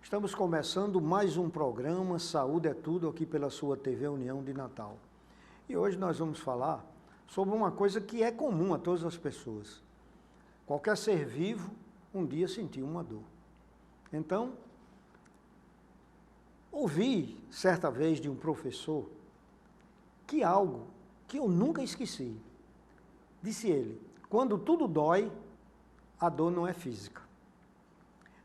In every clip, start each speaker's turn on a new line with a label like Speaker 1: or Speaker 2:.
Speaker 1: Estamos começando mais um programa Saúde é Tudo aqui pela sua TV União de Natal. E hoje nós vamos falar sobre uma coisa que é comum a todas as pessoas. Qualquer ser vivo um dia sentiu uma dor. Então, ouvi certa vez de um professor que algo que eu nunca esqueci. Disse ele: quando tudo dói, a dor não é física.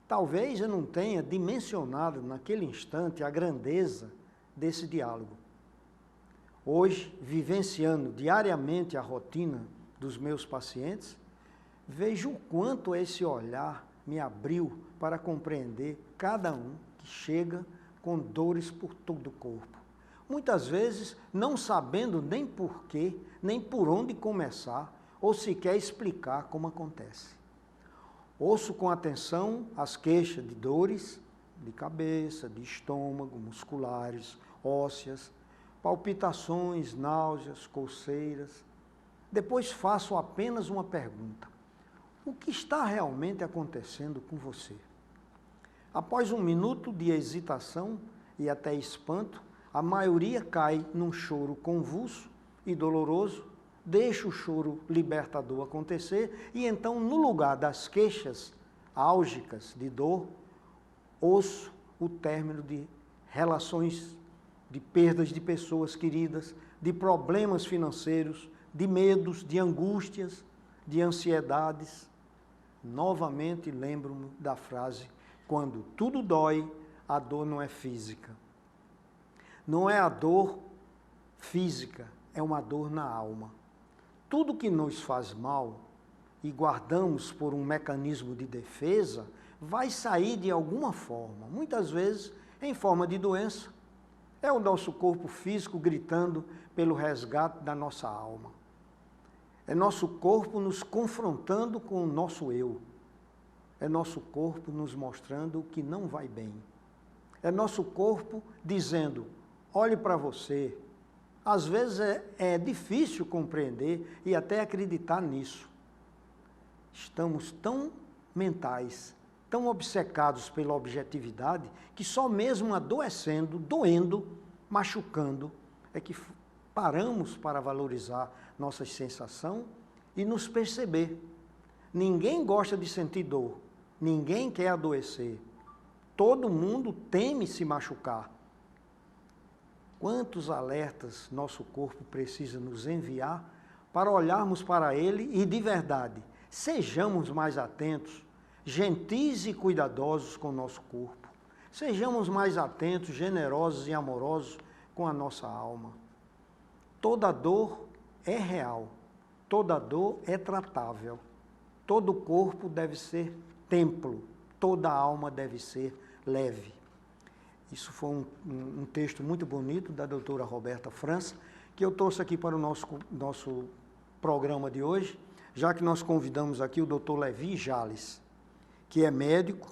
Speaker 1: Talvez eu não tenha dimensionado naquele instante a grandeza desse diálogo. Hoje, vivenciando diariamente a rotina dos meus pacientes, vejo o quanto esse olhar me abriu para compreender cada um que chega com dores por todo o corpo. Muitas vezes não sabendo nem por quê, nem por onde começar, ou sequer explicar como acontece. Ouço com atenção as queixas de dores de cabeça, de estômago, musculares, ósseas, palpitações, náuseas, coceiras. Depois faço apenas uma pergunta: o que está realmente acontecendo com você? Após um minuto de hesitação e até espanto, a maioria cai num choro convulso e doloroso, deixa o choro libertador acontecer e então, no lugar das queixas álgicas de dor, ouço o término de relações, de perdas de pessoas queridas, de problemas financeiros, de medos, de angústias, de ansiedades. Novamente lembro-me da frase: quando tudo dói, a dor não é física. Não é a dor física, é uma dor na alma. Tudo que nos faz mal e guardamos por um mecanismo de defesa vai sair de alguma forma, muitas vezes em forma de doença. É o nosso corpo físico gritando pelo resgate da nossa alma. É nosso corpo nos confrontando com o nosso eu. É nosso corpo nos mostrando o que não vai bem. É nosso corpo dizendo: olhe para você. Às vezes é difícil compreender e até acreditar nisso. Estamos tão mentais, tão obcecados pela objetividade, que só mesmo adoecendo, doendo, machucando, é que paramos para valorizar nossa sensação e nos perceber. Ninguém gosta de sentir dor, ninguém quer adoecer. Todo mundo teme se machucar. Quantos alertas nosso corpo precisa nos enviar para olharmos para ele e, de verdade, sejamos mais atentos, gentis e cuidadosos com o nosso corpo. Sejamos mais atentos, generosos e amorosos com a nossa alma. Toda dor é real, toda dor é tratável. Todo corpo deve ser templo, toda alma deve ser leve. Isso foi um texto muito bonito da doutora Roberta França, que eu trouxe aqui para o nosso programa de hoje, já que nós convidamos aqui o doutor Levi Jales, que é médico,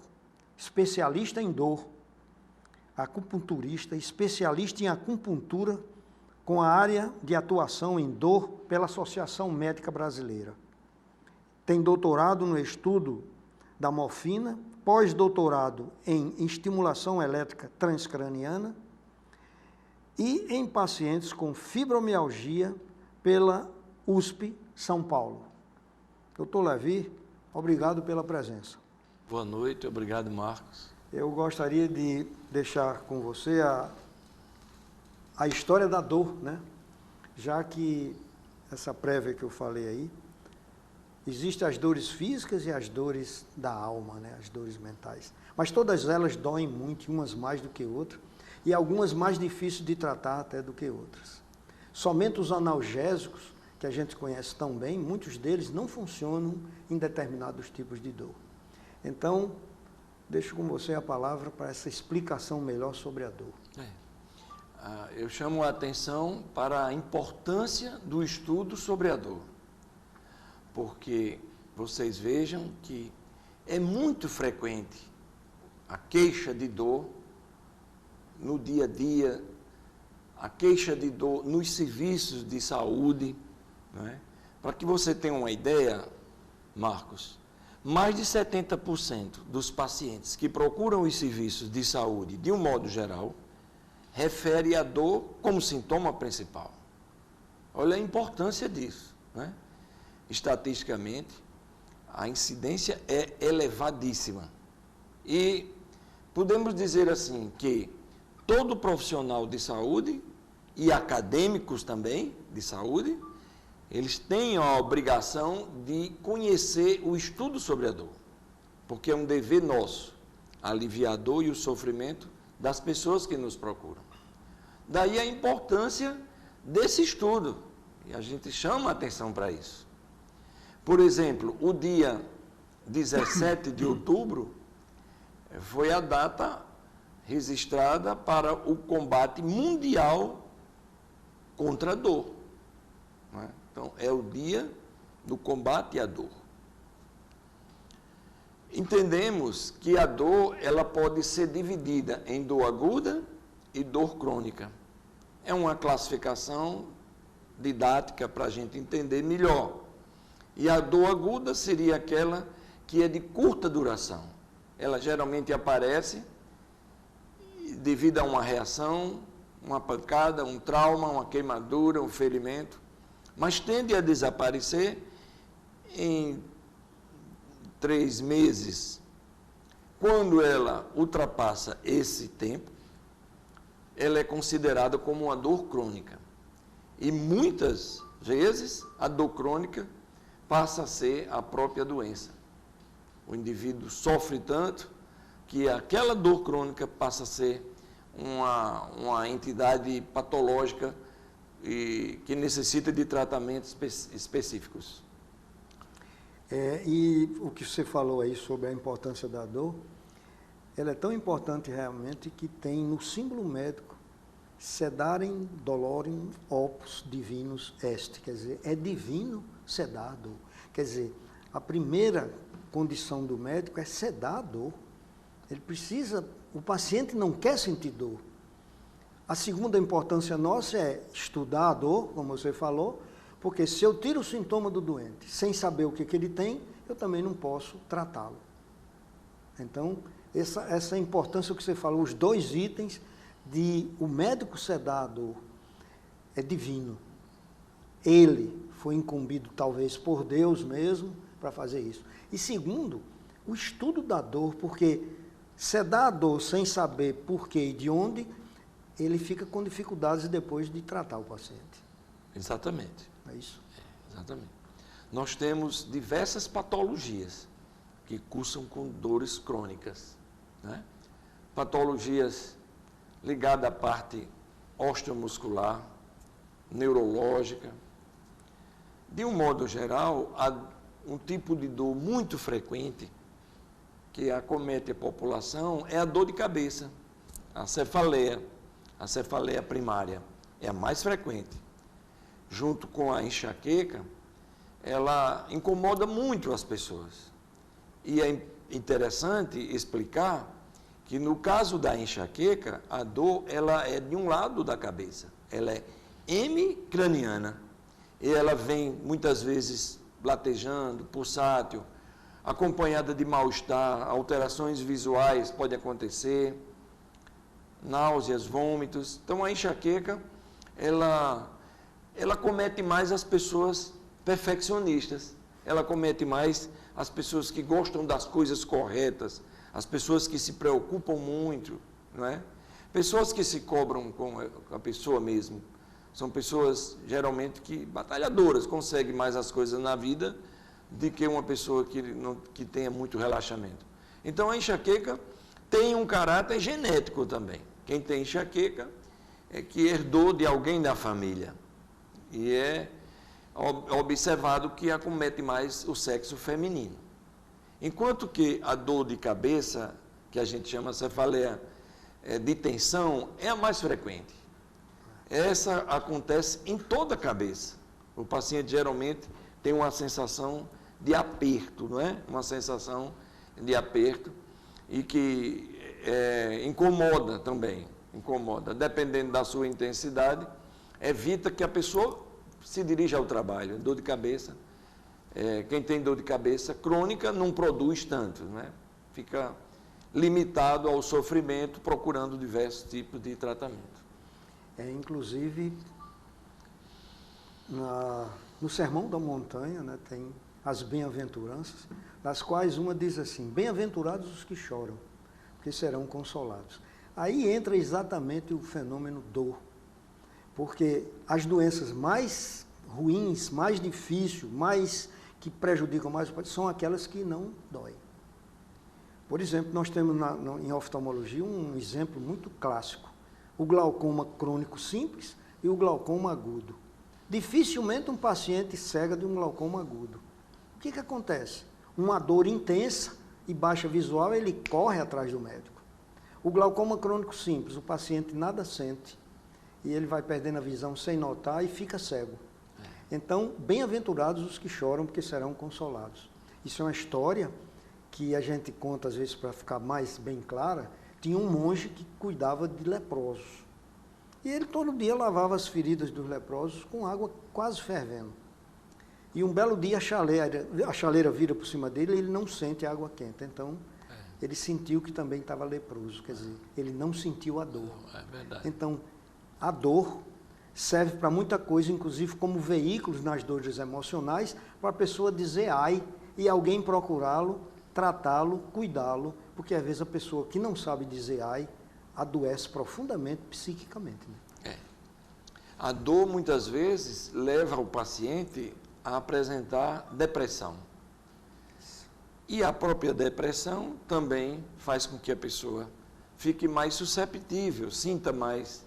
Speaker 1: especialista em dor, acupunturista, especialista em acupuntura, com a área de atuação em dor pela Associação Médica Brasileira. Tem doutorado no estudo da morfina, pós-doutorado em estimulação elétrica transcraniana e em pacientes com fibromialgia pela USP São Paulo. Doutor Levi, obrigado pela presença.
Speaker 2: Boa noite, obrigado, Marcos.
Speaker 1: Eu gostaria de deixar com você a história da dor, né? Já que essa prévia que eu falei aí, existem as dores físicas e as dores da alma, né? As dores mentais. Mas todas elas doem muito, umas mais do que outras, e algumas mais difíceis de tratar até do que outras. Somente os analgésicos, que a gente conhece tão bem, muitos deles não funcionam em determinados tipos de dor. Então, deixo com você a palavra para essa explicação melhor sobre a dor.
Speaker 2: Eu chamo a atenção para a importância do estudo sobre a dor. Porque vocês vejam que é muito frequente a queixa de dor no dia a dia, a queixa de dor nos serviços de saúde, né? Para que você tenha uma ideia, Marcos, mais de 70% dos pacientes que procuram os serviços de saúde, de um modo geral, refere a dor como sintoma principal. Olha a importância disso, né? Estatisticamente, a incidência é elevadíssima. E podemos dizer assim que todo profissional de saúde e acadêmicos também de saúde, eles têm a obrigação de conhecer o estudo sobre a dor, porque é um dever nosso aliviar a dor e o sofrimento das pessoas que nos procuram. Daí a importância desse estudo, e a gente chama a atenção para isso. Por exemplo, o dia 17 de outubro foi a data registrada para o combate mundial contra a dor, não é? Então, é o dia do combate à dor. Entendemos que a dor, ela pode ser dividida em dor aguda e dor crônica. É uma classificação didática para a gente entender melhor. E a dor aguda seria aquela que é de curta duração. Ela geralmente aparece devido a uma reação, uma pancada, um trauma, uma queimadura, um ferimento, mas tende a desaparecer em 3 meses. Quando ela ultrapassa esse tempo, ela é considerada como uma dor crônica. E muitas vezes a dor crônica passa a ser a própria doença. O indivíduo sofre tanto que aquela dor crônica passa a ser uma entidade patológica e que necessita de tratamentos específicos.
Speaker 1: E o que você falou aí sobre a importância da dor, ela é tão importante realmente que tem no símbolo médico sedarem dolorem opus divinus est, quer dizer, é divino sedar a dor. Quer dizer, a primeira condição do médico é sedar a dor. Ele precisa, o paciente não quer sentir dor. A segunda importância nossa é estudar a dor, como você falou, porque se eu tiro o sintoma do doente sem saber o que ele tem, eu também não posso tratá-lo. Então, essa importância que você falou, os 2 itens de o médico sedar a dor, é divino. Ele foi incumbido talvez por Deus mesmo para fazer isso. E segundo, o estudo da dor, porque sedar a dor sem saber por quê e de onde, ele fica com dificuldades depois de tratar o paciente.
Speaker 2: Exatamente.
Speaker 1: É isso?
Speaker 2: Exatamente. Nós temos diversas patologias que cursam com dores crônicas, né? Patologias ligadas à parte osteomuscular, neurológica. De um modo geral, há um tipo de dor muito frequente que acomete a população é a dor de cabeça, a cefaleia primária, é a mais frequente. Junto com a enxaqueca, ela incomoda muito as pessoas. E é interessante explicar que no caso da enxaqueca, a dor ela é de um lado da cabeça, ela é hemicraniana, e ela vem muitas vezes latejando, pulsátil, acompanhada de mal-estar, alterações visuais podem acontecer, náuseas, vômitos. Então a enxaqueca, ela comete mais as pessoas perfeccionistas, ela comete mais as pessoas que gostam das coisas corretas, as pessoas que se preocupam muito, não é? Pessoas que se cobram com a pessoa mesmo, são pessoas geralmente que batalhadoras, conseguem mais as coisas na vida do que uma pessoa que tenha muito relaxamento. Então a enxaqueca tem um caráter genético também. Quem tem enxaqueca é que herdou de alguém da família. E é observado que acomete mais o sexo feminino. Enquanto que a dor de cabeça, que a gente chama cefaleia de tensão, é a mais frequente. Essa acontece em toda a cabeça. O paciente geralmente tem uma sensação de aperto, não é? Uma sensação de aperto e que incomoda também, incomoda. Dependendo da sua intensidade, evita que a pessoa se dirija ao trabalho. Dor de cabeça quem tem dor de cabeça crônica não produz tanto, né? Fica limitado ao sofrimento, procurando diversos tipos de tratamento.
Speaker 1: Inclusive, no Sermão da Montanha, né, tem as bem-aventuranças, das quais uma diz assim: bem-aventurados os que choram, porque serão consolados. Aí entra exatamente o fenômeno dor, porque as doenças mais ruins, mais difíceis, que prejudicam mais, são aquelas que não doem. Por exemplo, nós temos em oftalmologia um exemplo muito clássico: o glaucoma crônico simples e o glaucoma agudo. Dificilmente um paciente cega de um glaucoma agudo. O que acontece? Uma dor intensa e baixa visual, ele corre atrás do médico. O glaucoma crônico simples, o paciente nada sente e ele vai perdendo a visão sem notar e fica cego. Então, bem-aventurados os que choram, porque serão consolados. Isso é uma história que a gente conta às vezes para ficar mais bem clara. Tinha um monge que cuidava de leprosos. E ele todo dia lavava as feridas dos leprosos com água quase fervendo. E um belo dia a chaleira vira por cima dele e ele não sente água quente. Então, ele sentiu que também estava leproso. Quer dizer, ele não sentiu a dor.
Speaker 2: É verdade.
Speaker 1: Então, a dor serve para muita coisa, inclusive como veículos nas dores emocionais, para a pessoa dizer ai e alguém procurá-lo, tratá-lo, cuidá-lo, porque às vezes a pessoa que não sabe dizer ai adoece profundamente psiquicamente. Né?
Speaker 2: A dor muitas vezes leva o paciente a apresentar depressão. E a própria depressão também faz com que a pessoa fique mais susceptível, sinta mais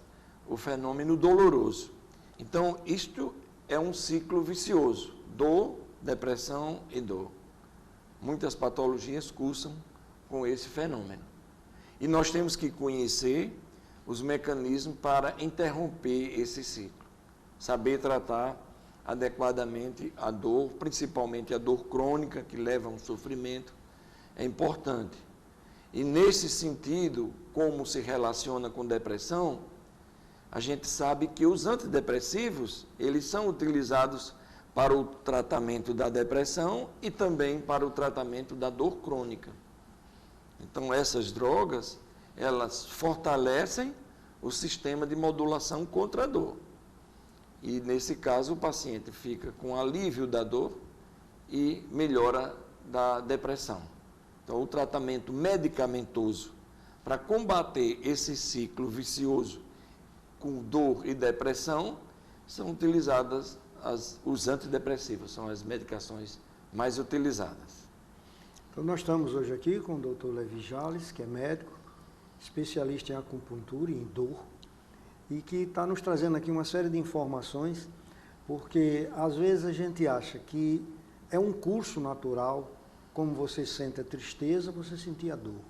Speaker 2: o fenômeno doloroso. Então, isto é um ciclo vicioso: dor, depressão e dor. Muitas patologias cursam com esse fenômeno. E nós temos que conhecer os mecanismos para interromper esse ciclo. Saber tratar adequadamente a dor, principalmente a dor crônica, que leva a um sofrimento, é importante. E nesse sentido, como se relaciona com depressão, a gente sabe que os antidepressivos, eles são utilizados para o tratamento da depressão e também para o tratamento da dor crônica. Então, essas drogas, elas fortalecem o sistema de modulação contra a dor. E, nesse caso, o paciente fica com alívio da dor e melhora da depressão. Então, o tratamento medicamentoso para combater esse ciclo vicioso com dor e depressão são utilizadas os antidepressivos, são as medicações mais utilizadas.
Speaker 1: Então, nós estamos hoje aqui com o Dr. Levi Jales, que é médico, especialista em acupuntura e em dor, e que está nos trazendo aqui uma série de informações, porque às vezes a gente acha que é um curso natural, como você sente a tristeza, você sentir a dor.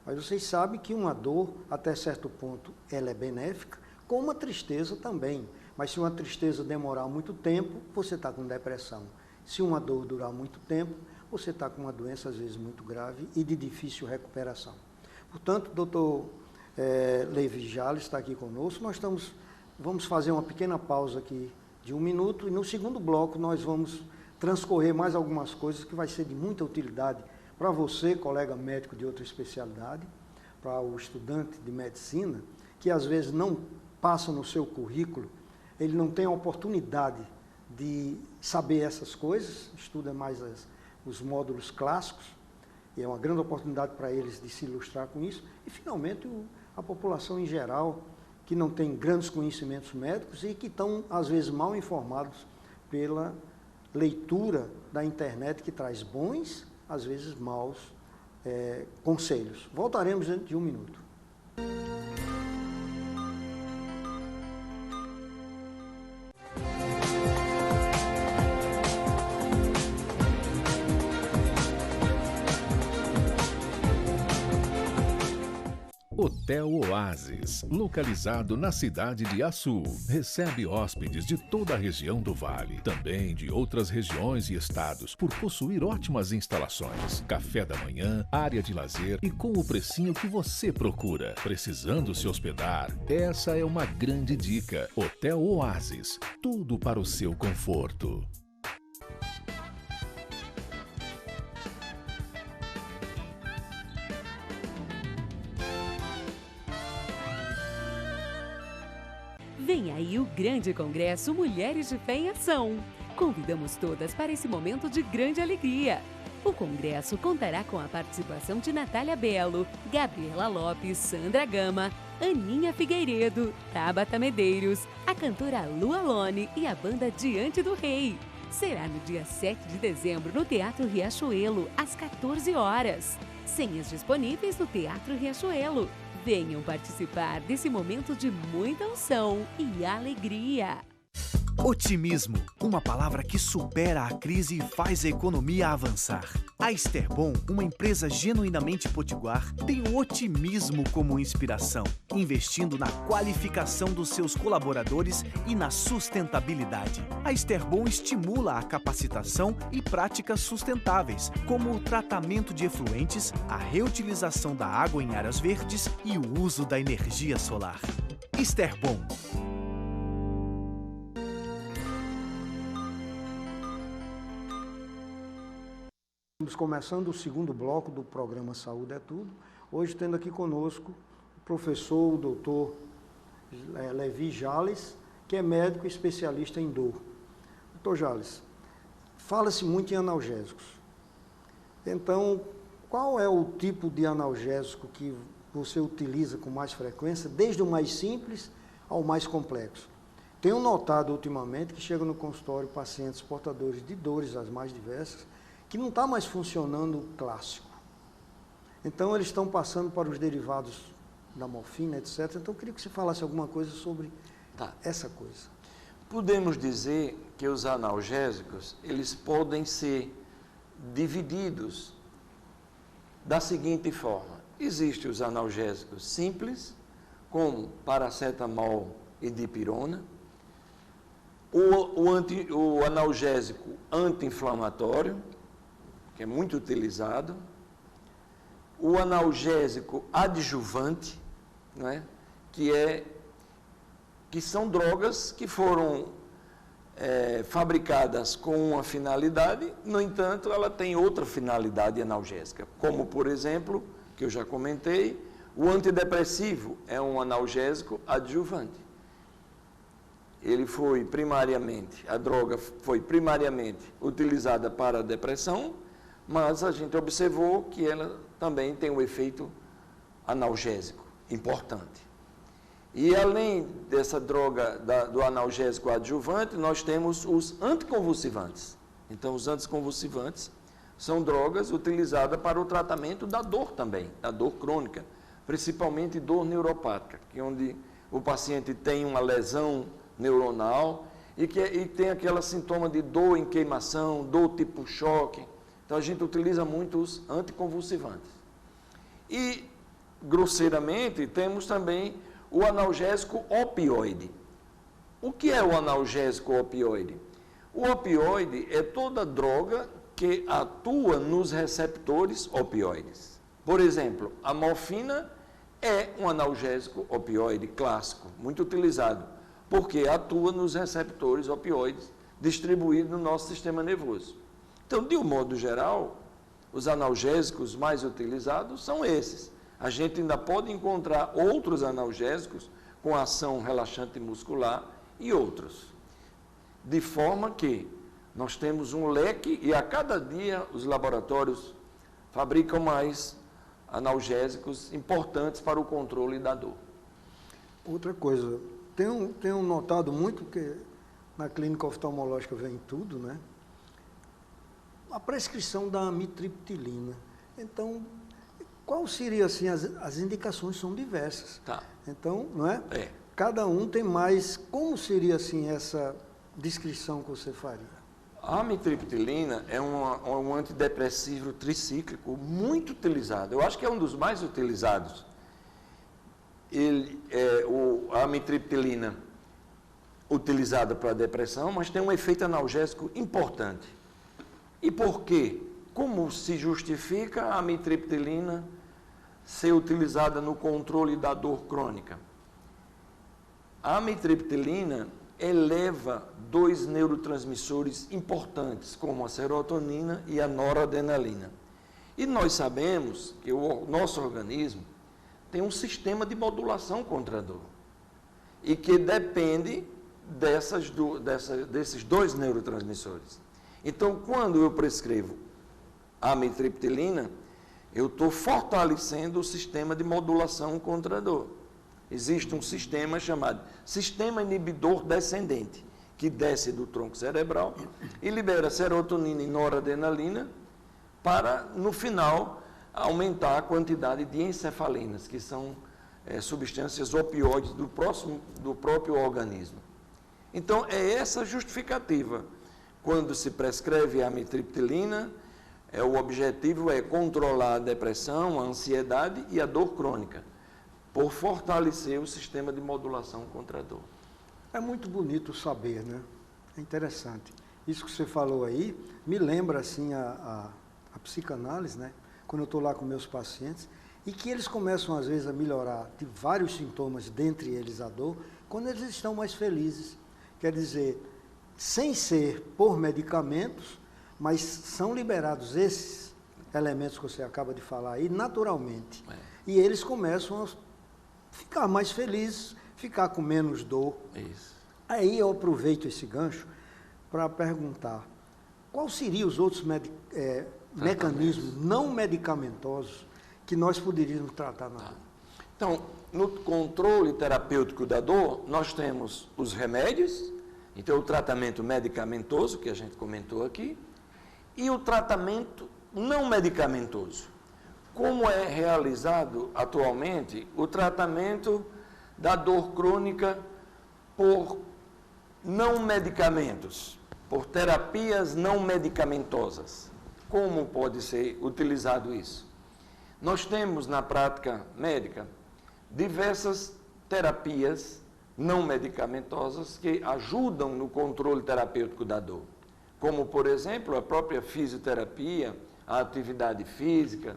Speaker 1: Mas vocês sabem que uma dor, até certo ponto, ela é benéfica, como a tristeza também. Mas se uma tristeza demorar muito tempo, você está com depressão. Se uma dor durar muito tempo, você está com uma doença, às vezes, muito grave e de difícil recuperação. Portanto, doutor Levi Jales está aqui conosco. Vamos fazer uma pequena pausa aqui de 1 minuto e no segundo bloco nós vamos transcorrer mais algumas coisas que vai ser de muita utilidade para você, colega médico de outra especialidade, para o estudante de medicina, que às vezes não passa no seu currículo, ele não tem a oportunidade de saber essas coisas, estuda mais os módulos clássicos, e é uma grande oportunidade para eles de se ilustrar com isso, e finalmente a população em geral, que não tem grandes conhecimentos médicos e que estão, às vezes, mal informados pela leitura da internet, que traz bons, às vezes maus conselhos. Voltaremos dentro de 1 minuto.
Speaker 3: Hotel Oasis, localizado na cidade de Açu, recebe hóspedes de toda a região do Vale, também de outras regiões e estados, por possuir ótimas instalações, café da manhã, área de lazer e com o precinho que você procura. Precisando se hospedar? Essa é uma grande dica. Hotel Oasis, tudo para o seu conforto.
Speaker 4: Vem aí o grande congresso Mulheres de Fé em Ação. Convidamos todas para esse momento de grande alegria. O congresso contará com a participação de Natália Belo, Gabriela Lopes, Sandra Gama, Aninha Figueiredo, Tabata Medeiros, a cantora Lu Alone e a banda Diante do Rei. Será no dia 7 de dezembro no Teatro Riachuelo, às 14 horas. Senhas disponíveis no Teatro Riachuelo. Venham participar desse momento de muita unção e alegria.
Speaker 5: Otimismo, uma palavra que supera a crise e faz a economia avançar. A Esterbom, uma empresa genuinamente potiguar, tem o otimismo como inspiração, investindo na qualificação dos seus colaboradores e na sustentabilidade. A Esterbom estimula a capacitação e práticas sustentáveis, como o tratamento de efluentes, a reutilização da água em áreas verdes e o uso da energia solar. Esterbom.
Speaker 1: Estamos começando o segundo bloco do programa Saúde é Tudo. Hoje tendo aqui conosco o professor, o doutor Levi Jales, que é médico especialista em dor. Doutor Jales, fala-se muito em analgésicos. Então, qual é o tipo de analgésico que você utiliza com mais frequência, desde o mais simples ao mais complexo? Tenho notado ultimamente que chegam no consultório pacientes portadores de dores as mais diversas, que não está mais funcionando o clássico. Então, eles estão passando para os derivados da morfina, etc. Então, eu queria que você falasse alguma coisa sobre essa coisa.
Speaker 2: Podemos dizer que os analgésicos, eles podem ser divididos da seguinte forma. Existem os analgésicos simples, como paracetamol e dipirona, o analgésico anti-inflamatório, que é muito utilizado, o analgésico adjuvante, né, que são drogas que foram fabricadas com uma finalidade, no entanto, ela tem outra finalidade analgésica, como, por exemplo, que eu já comentei, o antidepressivo é um analgésico adjuvante. A droga foi primariamente utilizada para a depressão, mas a gente observou que ela também tem um efeito analgésico importante. E além dessa droga do analgésico adjuvante, nós temos os anticonvulsivantes. Então, os anticonvulsivantes são drogas utilizadas para o tratamento da dor também, da dor crônica, principalmente dor neuropática, que é onde o paciente tem uma lesão neuronal e tem aquele sintoma de dor em queimação, dor tipo choque. Então, a gente utiliza muito os anticonvulsivantes. E, grosseiramente, temos também o analgésico opioide. O que é o analgésico opioide? O opioide é toda droga que atua nos receptores opioides. Por exemplo, a morfina é um analgésico opioide clássico, muito utilizado, porque atua nos receptores opioides distribuídos no nosso sistema nervoso. Então, de um modo geral, os analgésicos mais utilizados são esses. A gente ainda pode encontrar outros analgésicos com ação relaxante muscular e outros. De forma que nós temos um leque e a cada dia os laboratórios fabricam mais analgésicos importantes para o controle da dor.
Speaker 1: Outra coisa, tenho notado muito que na clínica oftalmológica vem tudo, né? A prescrição da amitriptilina. Então, qual seria, assim, as indicações são diversas.
Speaker 2: Tá.
Speaker 1: Então, não é? Cada um tem mais. Como seria, assim, essa descrição que você faria?
Speaker 2: A amitriptilina é um antidepressivo tricíclico muito utilizado. Eu acho que é um dos mais utilizados. A amitriptilina utilizada para a depressão, mas tem um efeito analgésico importante. E por quê? Como se justifica a amitriptilina ser utilizada no controle da dor crônica? A amitriptilina eleva dois neurotransmissores importantes, como a serotonina e a noradrenalina. E nós sabemos que o nosso organismo tem um sistema de modulação contra a dor. e que depende desses dois neurotransmissores. Então, quando eu prescrevo a amitriptilina, eu estou fortalecendo o sistema de modulação contra a dor. Existe um sistema chamado sistema inibidor descendente, que desce do tronco cerebral e libera serotonina e noradrenalina para, no final, aumentar a quantidade de encefalinas, que são substâncias opioides do próprio organismo. Então, é essa justificativa. Quando se prescreve a amitriptilina, o objetivo é controlar a depressão, a ansiedade e a dor crônica, por fortalecer o sistema de modulação contra a dor.
Speaker 1: É muito bonito saber, né? É interessante. Isso que você falou aí me lembra, assim, a psicanálise, né? Quando eu estou lá com meus pacientes, e que eles começam, às vezes, a melhorar de vários sintomas, dentre eles a dor, quando eles estão mais felizes. Quer dizer, sem ser por medicamentos, mas são liberados esses elementos que você acaba de falar aí, naturalmente. E eles começam a ficar mais felizes, ficar com menos dor.
Speaker 2: Isso.
Speaker 1: Aí eu aproveito esse gancho para perguntar, quais seriam os outros mecanismos não medicamentosos que nós poderíamos tratar na dor?
Speaker 2: Então, no controle terapêutico da dor, nós temos os remédios, então o tratamento medicamentoso, que a gente comentou aqui, e o tratamento não medicamentoso. Como é realizado atualmente o tratamento da dor crônica por não medicamentos, por terapias não medicamentosas? Como pode ser utilizado isso? Nós temos na prática médica diversas terapias não medicamentosas que ajudam no controle terapêutico da dor, como, por exemplo, a própria fisioterapia, a atividade física,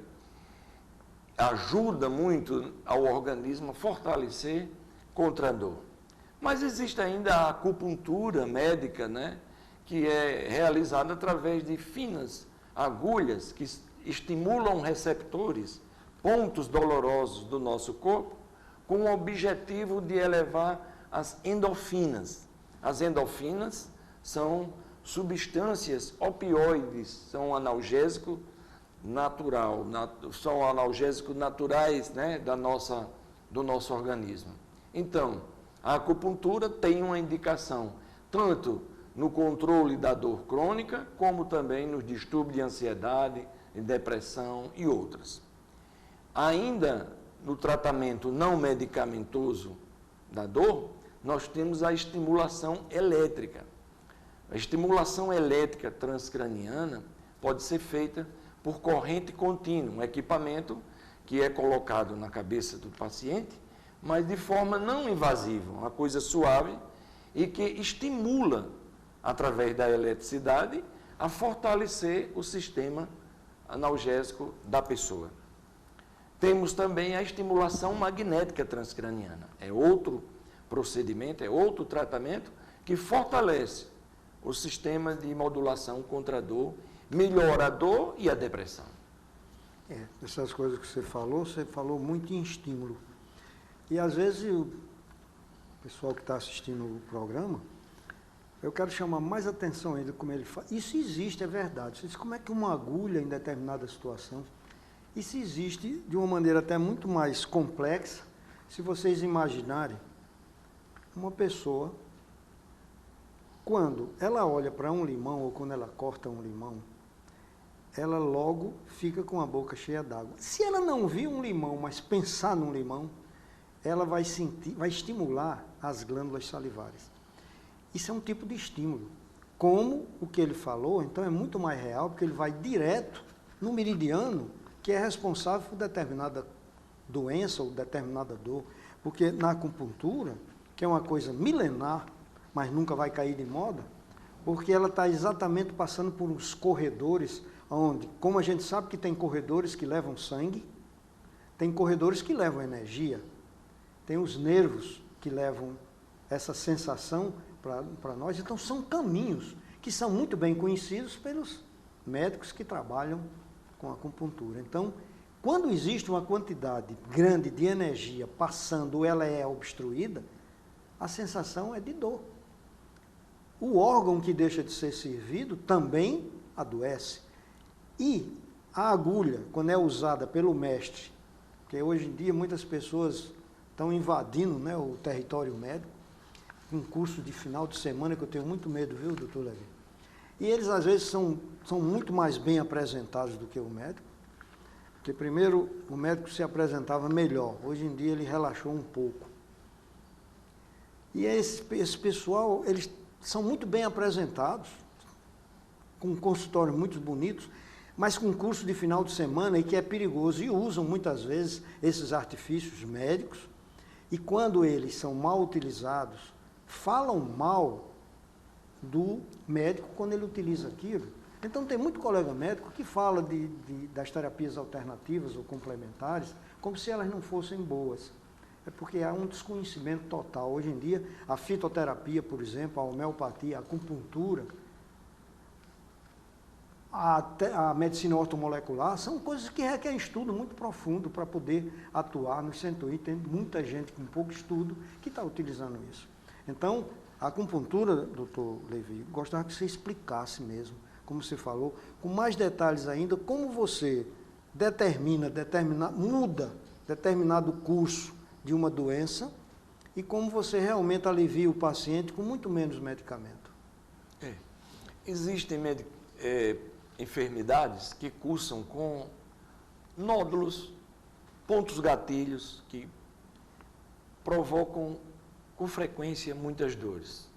Speaker 2: ajuda muito ao organismo a fortalecer contra a dor. Mas existe ainda a acupuntura médica, né, que é realizada através de finas agulhas que estimulam receptores, pontos dolorosos do nosso corpo, com o objetivo de elevar as endorfinas. As endorfinas são substâncias opioides, são analgésico natural, são analgésicos naturais, né, do nosso organismo. Então, a acupuntura tem uma indicação tanto no controle da dor crônica, como também nos distúrbios de ansiedade, de depressão e outras. Ainda no tratamento não medicamentoso da dor, nós temos a estimulação elétrica. A estimulação elétrica transcraniana pode ser feita por corrente contínua, um equipamento que é colocado na cabeça do paciente, mas de forma não invasiva, uma coisa suave e que estimula, através da eletricidade, a fortalecer o sistema analgésico da pessoa. Temos também a estimulação magnética transcraniana. É outro procedimento, é outro tratamento que fortalece o sistema de modulação contra a dor, melhora a dor e a depressão.
Speaker 1: Essas coisas que você falou muito em estímulo. E às vezes o pessoal que está assistindo o programa, eu quero chamar mais atenção ainda como ele fala. Isso existe, é verdade. Como é que uma agulha em determinada situação, isso existe de uma maneira até muito mais complexa, se vocês imaginarem uma pessoa, quando ela olha para um limão ou quando ela corta um limão, ela logo fica com a boca cheia d'água. Se ela não vir um limão, mas pensar num limão, ela vai estimular as glândulas salivares. Isso é um tipo de estímulo. Como o que ele falou, então é muito mais real, porque ele vai direto no meridiano, que é responsável por determinada doença ou determinada dor. Porque na acupuntura, que é uma coisa milenar, mas nunca vai cair de moda, porque ela está exatamente passando por uns corredores, onde, como a gente sabe que tem corredores que levam sangue, tem corredores que levam energia, tem os nervos que levam essa sensação para nós. Então, são caminhos que são muito bem conhecidos pelos médicos que trabalham com acupuntura. Então, quando existe uma quantidade grande de energia passando ou ela é obstruída, a sensação é de dor. O órgão que deixa de ser servido também adoece. E a agulha, quando é usada pelo mestre, porque hoje em dia muitas pessoas estão invadindo, né, o território médico, um curso de final de semana que eu tenho muito medo, viu, doutor Levi? E eles, às vezes, são muito mais bem apresentados do que o médico, porque, primeiro, o médico se apresentava melhor, hoje em dia ele relaxou um pouco. E esse pessoal, eles são muito bem apresentados, com consultórios muito bonitos, mas com curso de final de semana e que é perigoso, e usam muitas vezes esses artifícios médicos, e quando eles são mal utilizados, falam mal do médico quando ele utiliza aquilo. Então tem muito colega médico que fala das terapias alternativas ou complementares como se elas não fossem boas. É porque há um desconhecimento total. Hoje em dia, a fitoterapia, por exemplo, a homeopatia, a acupuntura, a medicina ortomolecular, são coisas que requerem estudo muito profundo para poder atuar no centro. E tem muita gente com pouco estudo que está utilizando isso. Então, a acupuntura, doutor Levi, gostaria que você explicasse mesmo, como você falou, com mais detalhes ainda, como você muda determinado curso de uma doença e como você realmente alivia o paciente com muito menos medicamento.
Speaker 2: Existem enfermidades que cursam com nódulos, pontos gatilhos, que provocam com frequência muitas dores.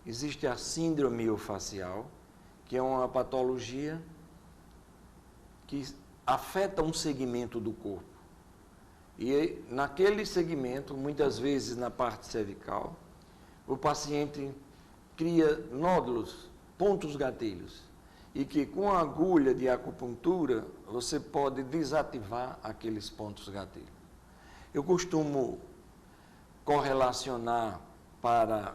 Speaker 2: Existe a síndrome miofascial, que é uma patologia que afeta um segmento do corpo. E naquele segmento, muitas vezes na parte cervical, o paciente cria nódulos, pontos gatilhos, e que com a agulha de acupuntura você pode desativar aqueles pontos gatilhos. Eu costumo correlacionar para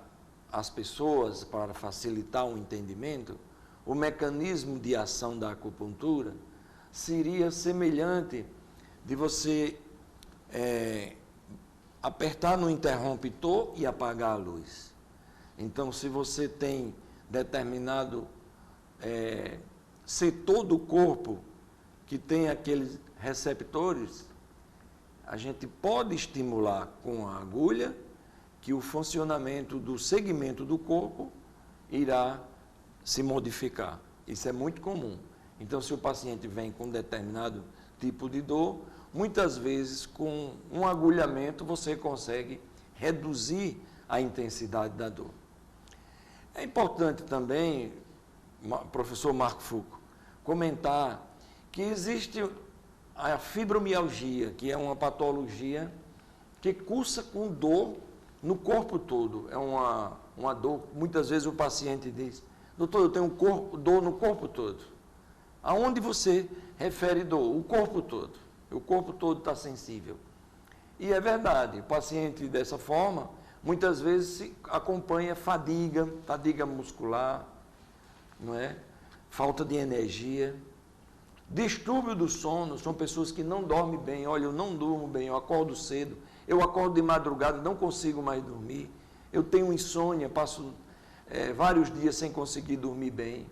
Speaker 2: as pessoas, para facilitar o entendimento, o mecanismo de ação da acupuntura seria semelhante de você apertar no interruptor e apagar a luz. Então, se você tem determinado setor do corpo que tem aqueles receptores, a gente pode estimular com a agulha que o funcionamento do segmento do corpo irá se modificar. Isso é muito comum. Então, se o paciente vem com determinado tipo de dor, muitas vezes com um agulhamento você consegue reduzir a intensidade da dor. É importante também, professor Marco Foucault, comentar que existe a fibromialgia, que é uma patologia que cursa com dor no corpo todo. É uma dor, muitas vezes o paciente diz, doutor, eu tenho dor no corpo todo. Aonde você refere dor? O corpo todo. O corpo todo está sensível. E é verdade, o paciente dessa forma, muitas vezes acompanha fadiga muscular, não é? Falta de energia, distúrbio do sono, são pessoas que não dormem bem. Olha, eu não durmo bem, eu acordo cedo, eu acordo de madrugada, não consigo mais dormir, eu tenho insônia, passo vários dias sem conseguir dormir bem.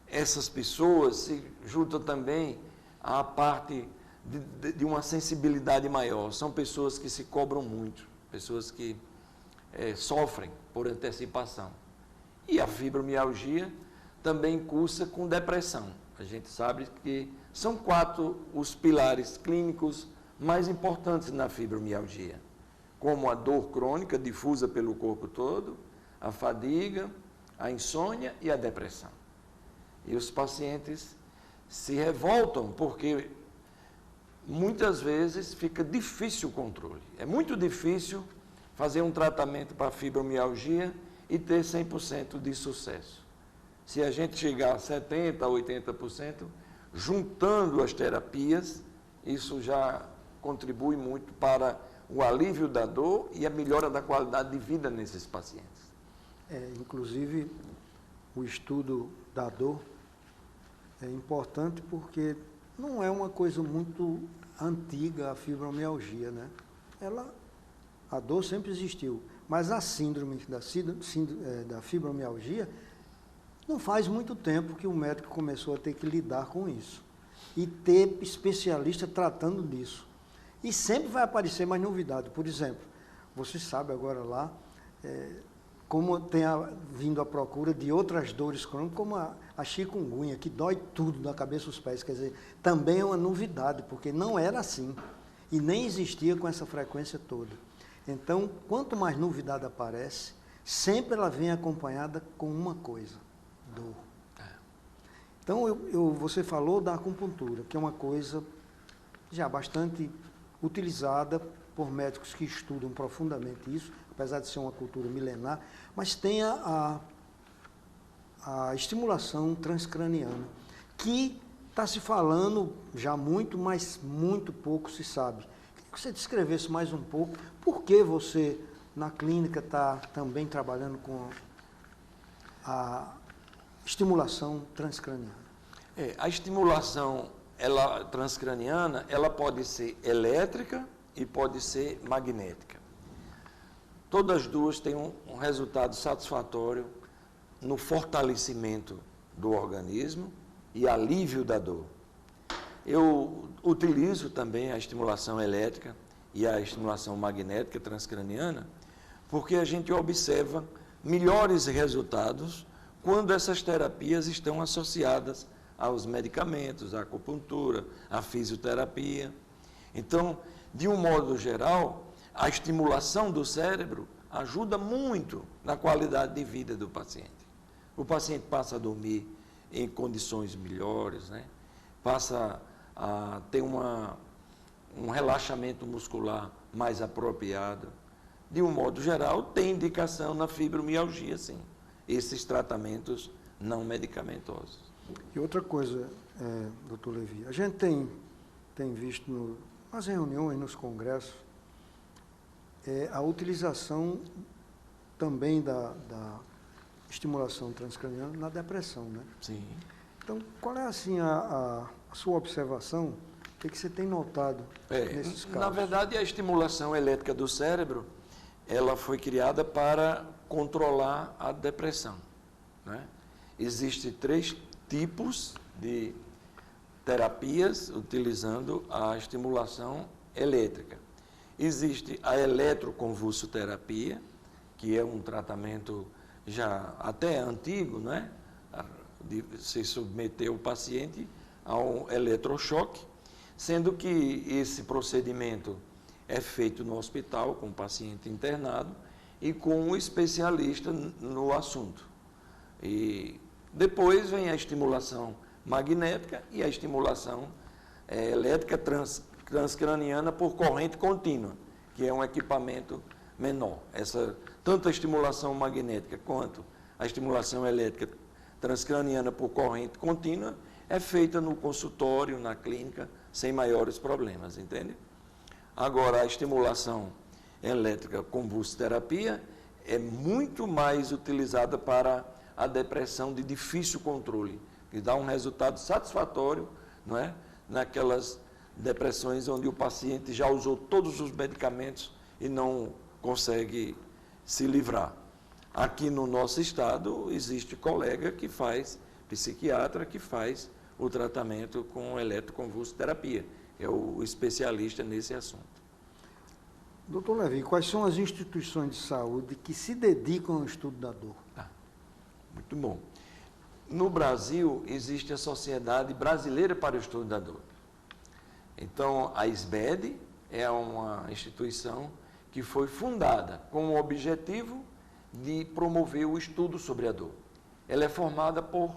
Speaker 2: Essas pessoas se juntam também à parte de uma sensibilidade maior. São pessoas que se cobram muito, pessoas que sofrem por antecipação. E a fibromialgia também cursa com depressão. A gente sabe que são 4 os pilares clínicos mais importantes na fibromialgia, como a dor crônica difusa pelo corpo todo, a fadiga, a insônia e a depressão. E os pacientes se revoltam porque muitas vezes fica difícil o controle. É muito difícil fazer um tratamento para fibromialgia e ter 100% de sucesso. Se a gente chegar a 70%, 80%, juntando as terapias, isso já contribui muito para o alívio da dor e a melhora da qualidade de vida nesses pacientes.
Speaker 1: Inclusive, o estudo da dor é importante porque não é uma coisa muito antiga a fibromialgia, né? Ela A dor sempre existiu, mas a síndrome da fibromialgia, não faz muito tempo que o médico começou a ter que lidar com isso. E ter especialista tratando disso. E sempre vai aparecer mais novidade. Por exemplo, você sabe agora lá, como tem vindo a procura de outras dores crônicas, como a chikungunya, que dói tudo da cabeça aos pés. Quer dizer, também é uma novidade, porque não era assim. E nem existia com essa frequência toda. Então, quanto mais novidade aparece, sempre ela vem acompanhada com uma coisa, dor. Então, você falou da acupuntura, que é uma coisa já bastante utilizada por médicos que estudam profundamente isso, apesar de ser uma cultura milenar, mas tem a estimulação transcraniana, que está se falando já muito, mas muito pouco se sabe. Queria que você descrevesse mais um pouco por que você, na clínica, está também trabalhando com a estimulação transcraniana.
Speaker 2: A estimulação transcraniana, ela pode ser elétrica e pode ser magnética. Todas as duas têm um resultado satisfatório no fortalecimento do organismo e alívio da dor. Eu utilizo também a estimulação elétrica e a estimulação magnética transcraniana, porque a gente observa melhores resultados quando essas terapias estão associadas aos medicamentos, à acupuntura, à fisioterapia. Então, de um modo geral, a estimulação do cérebro ajuda muito na qualidade de vida do paciente. O paciente passa a dormir em condições melhores, né? Passa a ter um relaxamento muscular mais apropriado. De um modo geral, tem indicação na fibromialgia, sim, esses tratamentos não medicamentosos.
Speaker 1: E outra coisa, doutor Levi, a gente tem visto nas reuniões, nos congressos, a utilização também da estimulação transcraniana na depressão, né?
Speaker 2: Sim.
Speaker 1: Então, qual é assim a sua observação? O que você tem notado nesses casos?
Speaker 2: Na verdade, a estimulação elétrica do cérebro, ela foi criada para controlar a depressão, né? Existem 3 tipos de terapias utilizando a estimulação elétrica. Existe a eletroconvulsoterapia, que é um tratamento já até antigo, né? De se submeter o paciente a um eletrochoque, sendo que esse procedimento é feito no hospital com o paciente internado e com um especialista no assunto. E depois vem a estimulação magnética e a estimulação elétrica transcraniana por corrente contínua, que é um equipamento menor. Tanto a estimulação magnética quanto a estimulação elétrica transcraniana por corrente contínua é feita no consultório, na clínica, sem maiores problemas, entende? Agora, a estimulação elétrica convulsoterapia é muito mais utilizada para a depressão de difícil controle, que dá um resultado satisfatório, não é? Naquelas depressões onde o paciente já usou todos os medicamentos e não consegue se livrar. Aqui no nosso estado existe colega que faz, psiquiatra, que faz o tratamento com eletroconvulsoterapia, é o especialista nesse assunto.
Speaker 1: Doutor Levi, quais são as instituições de saúde que se dedicam ao estudo da dor?
Speaker 2: Muito bom. No Brasil, existe a Sociedade Brasileira para o Estudo da Dor. Então, a SBED é uma instituição que foi fundada com o objetivo de promover o estudo sobre a dor. Ela é formada por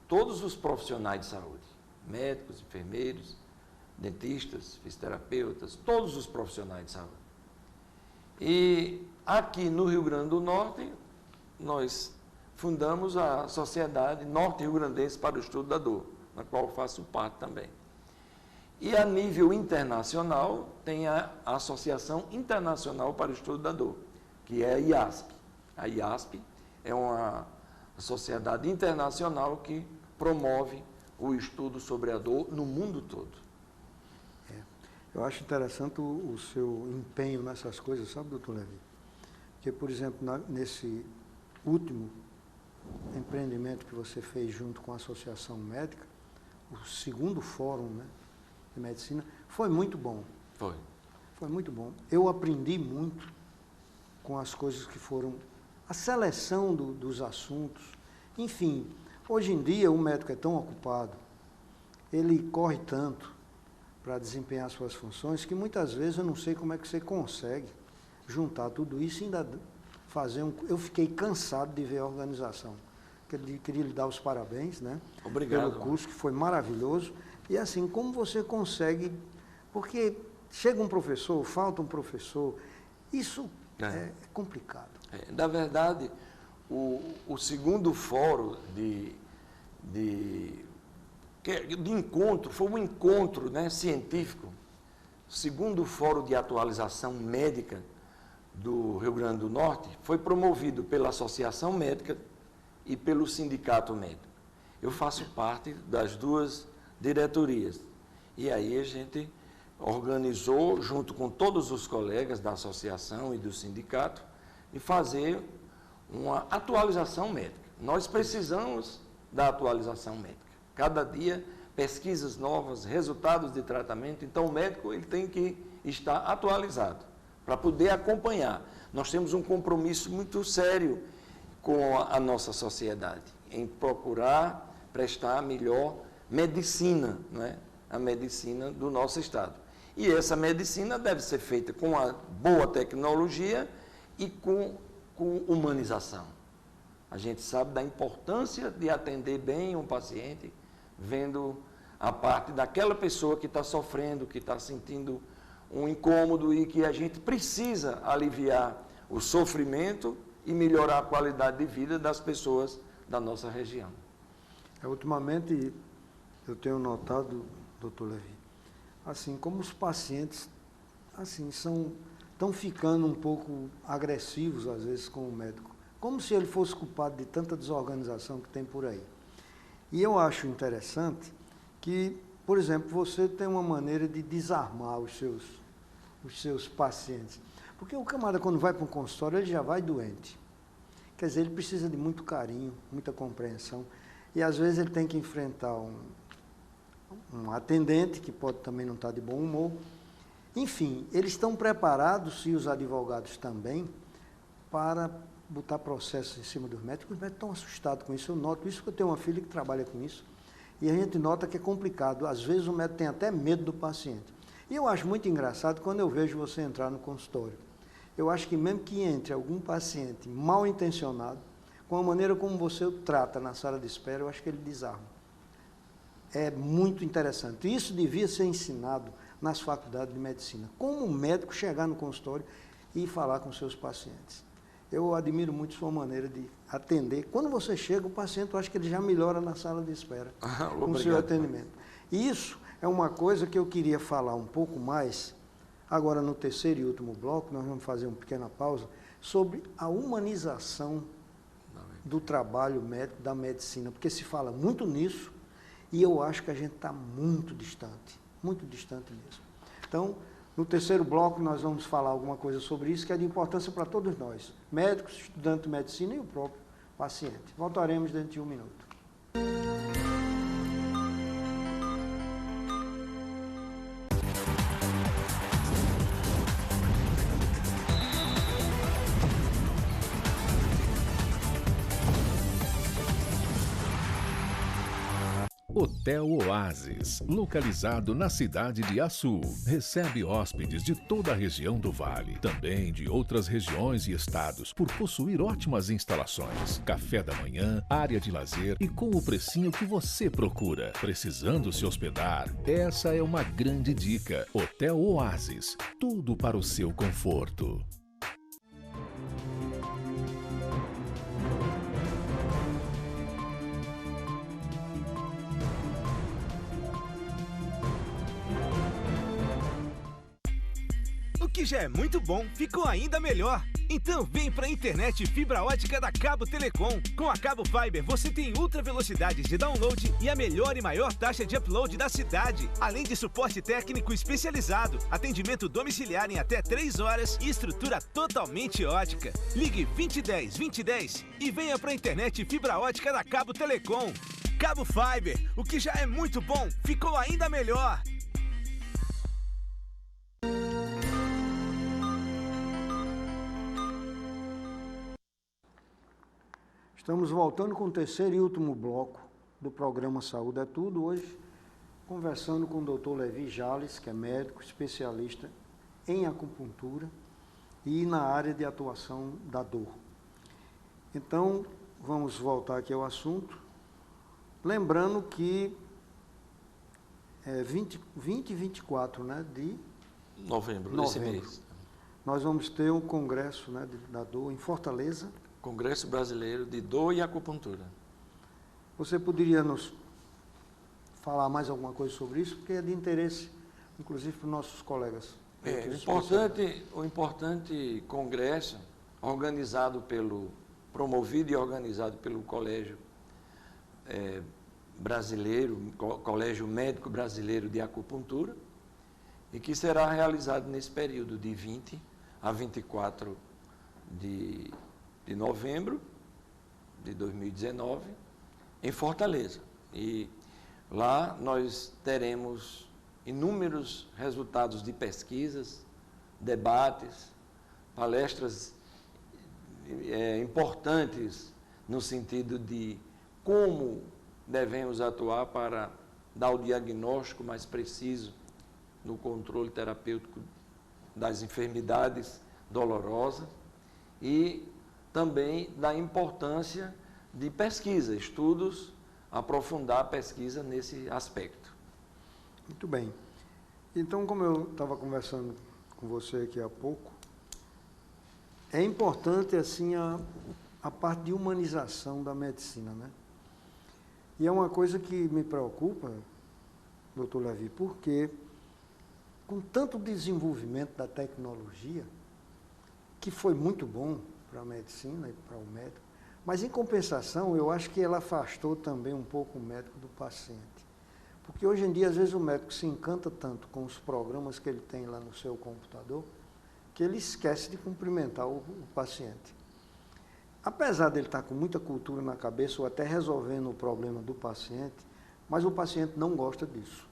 Speaker 2: todos os profissionais de saúde, médicos, enfermeiros, dentistas, fisioterapeutas, todos os profissionais de saúde. E aqui no Rio Grande do Norte, nós fundamos a Sociedade Norte-Rio-Grandense para o Estudo da Dor, na qual faço parte também. E a nível internacional, tem a Associação Internacional para o Estudo da Dor, que é a IASP. A IASP é uma sociedade internacional que promove o estudo sobre a dor no mundo todo.
Speaker 1: Eu acho interessante o seu empenho nessas coisas, sabe, doutor Levi? Porque, por exemplo, nesse último empreendimento que você fez junto com a Associação Médica, o segundo fórum, né, de medicina, foi muito bom. Foi muito bom. Eu aprendi muito com as coisas que foram, a seleção dos assuntos. Enfim, hoje em dia o médico é tão ocupado, ele corre tanto para desempenhar suas funções, que muitas vezes eu não sei como é que você consegue juntar tudo isso e ainda fazer um... Eu fiquei cansado de ver a organização. Queria lhe dar os parabéns, né?
Speaker 2: Obrigado.
Speaker 1: Pelo curso, que foi maravilhoso. E assim, como você consegue... Porque chega um professor, falta um professor, isso é complicado.
Speaker 2: Na verdade, o segundo fórum de encontro, foi um encontro, né, científico, o segundo fórum de atualização médica do Rio Grande do Norte foi promovido pela Associação Médica e pelo Sindicato Médico. Eu faço parte das duas diretorias. E aí a gente organizou, junto com todos os colegas da associação e do sindicato, de fazer uma atualização médica. Nós precisamos da atualização médica. Cada dia, pesquisas novas, resultados de tratamento. Então, o médico ele tem que estar atualizado para poder acompanhar. Nós temos um compromisso muito sério com a nossa sociedade, em procurar prestar a melhor medicina, né? A medicina do nosso estado. E essa medicina deve ser feita com a boa tecnologia e com humanização. A gente sabe da importância de atender bem um paciente, vendo a parte daquela pessoa que está sofrendo, que está sentindo um incômodo e que a gente precisa aliviar o sofrimento e melhorar a qualidade de vida das pessoas da nossa região.
Speaker 1: Ultimamente, eu tenho notado, doutor Levi, assim, como os pacientes assim, estão ficando um pouco agressivos, às vezes, com o médico, como se ele fosse culpado de tanta desorganização que tem por aí. E eu acho interessante que, por exemplo, você tem uma maneira de desarmar os seus pacientes. Porque o camarada, quando vai para um consultório, ele já vai doente. Quer dizer, ele precisa de muito carinho, muita compreensão. E, às vezes, ele tem que enfrentar um atendente, que pode também não estar de bom humor. Enfim, eles estão preparados, e os advogados também, para botar processos em cima dos médicos. Os médicos estão assustados com isso. Eu noto isso, porque eu tenho uma filha que trabalha com isso. E a gente nota que é complicado. Às vezes, o médico tem até medo do paciente. E eu acho muito engraçado quando eu vejo você entrar no consultório. Eu acho que mesmo que entre algum paciente mal intencionado, com a maneira como você o trata na sala de espera, eu acho que ele desarma. É muito interessante. Isso devia ser ensinado nas faculdades de medicina. Como um médico chegar no consultório e falar com seus pacientes. Eu admiro muito sua maneira de atender. Quando você chega, o paciente, eu acho que ele já melhora na sala de espera com o seu atendimento. E isso é uma coisa que eu queria falar um pouco mais, agora no terceiro e último bloco, nós vamos fazer uma pequena pausa, sobre a humanização do trabalho médico, da medicina, porque se fala muito nisso e eu acho que a gente está muito distante mesmo. Então, no terceiro bloco, nós vamos falar alguma coisa sobre isso, que é de importância para todos nós, médicos, estudantes de medicina e o próprio paciente. Voltaremos dentro de um minuto.
Speaker 3: Hotel Oásis, localizado na cidade de Açu, recebe hóspedes de toda a região do Vale, também de outras regiões e estados, por possuir ótimas instalações, café da manhã, área de lazer e com o precinho que você procura. Precisando se hospedar? Essa é uma grande dica. Hotel Oásis, tudo para o seu conforto.
Speaker 5: O que já é muito bom, ficou ainda melhor. Então vem pra internet fibra ótica da Cabo Telecom. Com a Cabo Fiber você tem ultra velocidade de download e a melhor e maior taxa de upload da cidade. Além de suporte técnico especializado, atendimento domiciliar em até 3 horas e estrutura totalmente ótica. Ligue 2010 2010 e venha pra internet fibra ótica da Cabo Telecom. Cabo Fiber, o que já é muito bom, ficou ainda melhor.
Speaker 1: Estamos voltando com o terceiro e último bloco do programa Saúde é Tudo, hoje conversando com o Dr. Levi Jales, que é médico especialista em acupuntura e na área de atuação da dor. Então, vamos voltar aqui ao assunto, lembrando que 20 e 24, né, de
Speaker 2: novembro, desse mês.
Speaker 1: Nós vamos ter um congresso, né, da dor em Fortaleza.
Speaker 2: Congresso Brasileiro de Dor e Acupuntura.
Speaker 1: Você poderia nos falar mais alguma coisa sobre isso? Porque é de interesse, inclusive, para os nossos colegas.
Speaker 2: O importante congresso, promovido e organizado pelo Colégio Brasileiro, Colégio Médico Brasileiro de Acupuntura, e que será realizado nesse período de 20 a 24 de novembro de 2019, em Fortaleza. E lá nós teremos inúmeros resultados de pesquisas, debates, palestras importantes no sentido de como devemos atuar para dar o diagnóstico mais preciso no controle terapêutico das enfermidades dolorosas e também da importância de pesquisa, estudos, aprofundar a pesquisa nesse aspecto.
Speaker 1: Muito bem. Então, como eu estava conversando com você aqui há pouco, é importante assim a parte de humanização da medicina, né? E é uma coisa que me preocupa, doutor Levi, porque com tanto desenvolvimento da tecnologia, que foi muito bom para a medicina e para o médico, mas em compensação eu acho que ela afastou também um pouco o médico do paciente. Porque hoje em dia, às vezes, o médico se encanta tanto com os programas que ele tem lá no seu computador, que ele esquece de cumprimentar o paciente. Apesar dele estar com muita cultura na cabeça ou até resolvendo o problema do paciente, mas o paciente não gosta disso.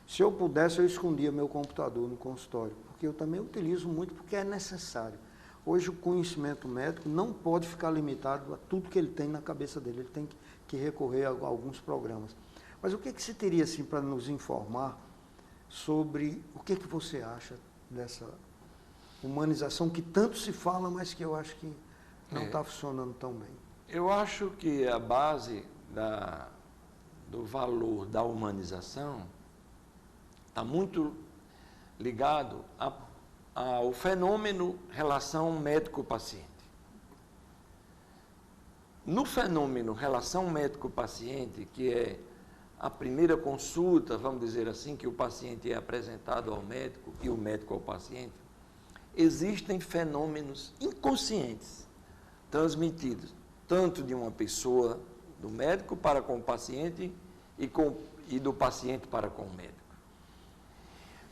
Speaker 1: Se eu pudesse, eu escondia meu computador no consultório, porque eu também utilizo muito porque é necessário. Hoje o conhecimento médico não pode ficar limitado a tudo que ele tem na cabeça dele, ele tem que recorrer a alguns programas. Mas o que se teria assim para nos informar sobre o que você acha dessa humanização que tanto se fala, mas que eu acho que não está funcionando tão bem?
Speaker 2: Eu acho que a base do valor da humanização está muito ligado ao fenômeno relação médico-paciente. No fenômeno relação médico-paciente, que é a primeira consulta, vamos dizer assim, que o paciente é apresentado ao médico e o médico ao paciente, existem fenômenos inconscientes transmitidos tanto de uma pessoa, do médico para com o paciente e do paciente para com o médico.